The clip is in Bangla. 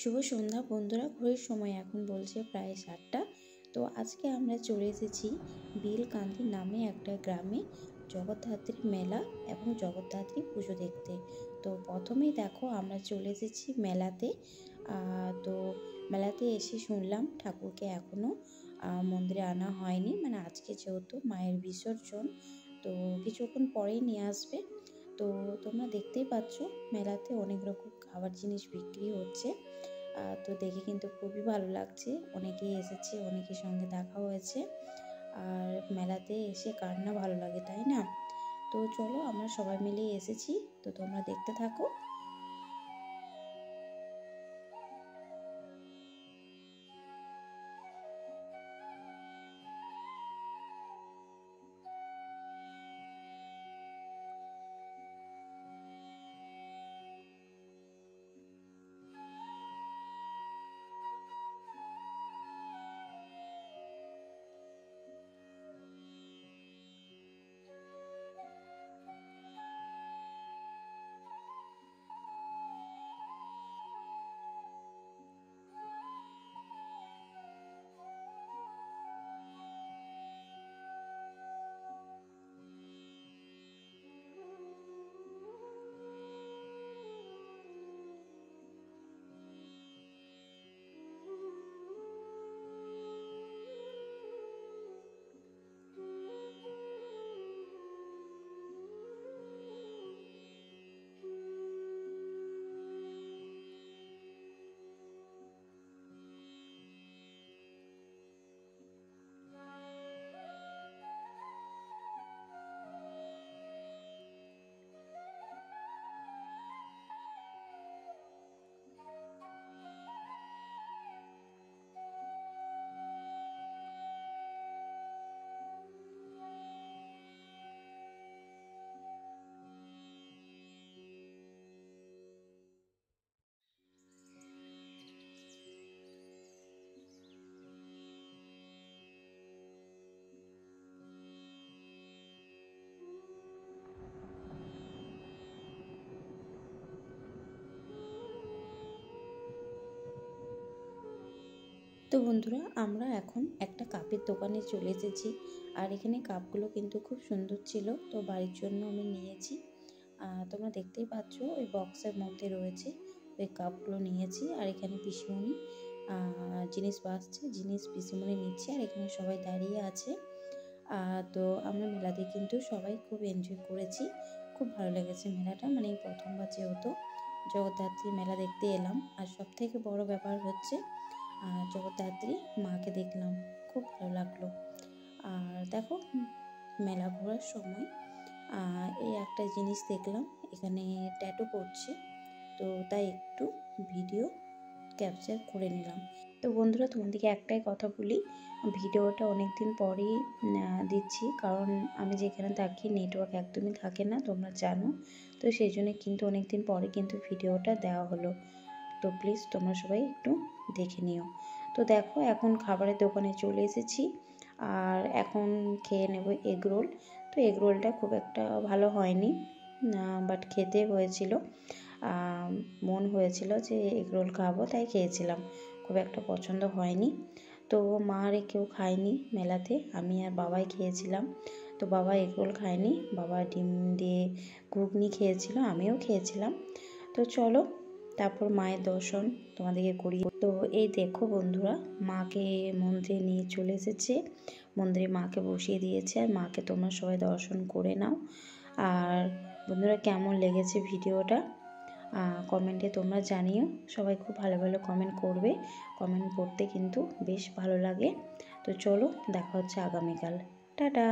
শুভ সন্ধ্যা বন্ধুরা। ঘড়ির সময় এখন বলছে প্রায় 7টা। তো আজকে আমরা চলে এসেছি বেলকান্দি নামে একটা গ্রামে জগদ্ধাত্রী মেলা এবং জগদ্ধাত্রী পুজো দেখতে। তো প্রথমেই দেখো আমরা চলে এসেছি মেলাতে। তো মেলাতে এসে শুনলাম ঠাকুরকে এখনও মন্দিরে আনা হয়নি, মানে আজকে যেহেতু মায়ের বিসর্জন, তো কিছুক্ষণ পরেই নিয়ে আসবে। তো তোমরা দেখতেই পাচ্ছ মেলাতে অনেক রকম খাবার জিনিস বিক্রি হচ্ছে। তো দেখে কিন্তু খুবই ভালো লাগছে। অনেকেই এসেছে, অনেকের সঙ্গে দেখা হয়েছে। আর মেলাতে এসে কার না ভালো লাগে, তাই না? তো চলো, আমরা সবাই মিলে এসেছি, তো তোমরা দেখতে থাকো। তো বন্ধুরা, আমরা এখন একটা কাপের দোকানে চলে এসেছি। আর এখানে কাপগুলো কিন্তু খুব সুন্দর ছিল, তো বাড়ির জন্য আমি নিয়েছি। তোমরা দেখতেই পাচ্ছ ওই বক্সের মধ্যে রয়েছে, ওই কাপগুলো নিয়েছি। আর এখানে পিসিমণি জিনিস বাছছে, জিনিস পিসিমণি নিচ্ছে, আর এখানে সবাই দাঁড়িয়ে আছে। তো আমরা মেলাতে কিন্তু সবাই খুব এনজয় করেছি, খুব ভালো লেগেছে মেলাটা। মানে প্রথমবার যেহেতু জগদ্ধাত্রী মেলা দেখতে এলাম, আর সবথেকে বড় ব্যাপার হচ্ছে জগদ্ধাত্রী মাকে দেখলাম, খুব ভালো লাগলো। আর দেখো, মেলা ঘোরার সময় এই একটা জিনিস দেখলাম, এখানে ট্যাটু করছে, তো তাই একটু ভিডিও ক্যাপচার করে নিলাম। তো বন্ধুরা, তোমাদেরকে একটাই কথা বলি, ভিডিওটা অনেক দিন পরেই দিচ্ছি, কারণ আমি যেখানে থাকি নেটওয়ার্ক একদমই থাকে না, তোমরা জানো। তো সেই জন্য কিন্তু অনেক দিন পরে কিন্তু ভিডিওটা দেওয়া হলো। তো প্লিজ তোমরা সবাই একটু দেখে নিও। তো দেখো, এখন খাবারের দোকানে চলে এসেছি, আর এখন খেয়ে নেব এগরোল। তো এগরোলটা খুব একটা ভালো হয়নি, বাট খেতে হয়েছিল, মন হয়েছিল যে এগরোল খাবো, তাই খেয়েছিলাম। খুব একটা পছন্দ হয়নি। তো মা আর কেউ খায়নি মেলাতে, আমি আর বাবাই খেয়েছিলাম। তো বাবা এগরোল খায়নি, বাবা ডিম দিয়ে ঘুগনি খেয়েছিল, আমিও খেয়েছিলাম। তো চলো, তারপর মায়ের দর্শন তোমাদেরকে করিয়ে। তো এই দেখো বন্ধুরা, মাকে মন্দিরে নিয়ে চলে এসেছে, মন্দিরে মাকে বসিয়ে দিয়েছে, আর মাকে তোমরা সবাই দর্শন করে নাও। আর বন্ধুরা, কেমন লেগেছে ভিডিওটা কমেন্টে তোমরা জানিও। সবাই খুব ভালো ভালো কমেন্ট করবে, কমেন্ট পড়তে কিন্তু বেশ ভালো লাগে। তো চলো, দেখা হচ্ছে আগামীকাল। টাটা।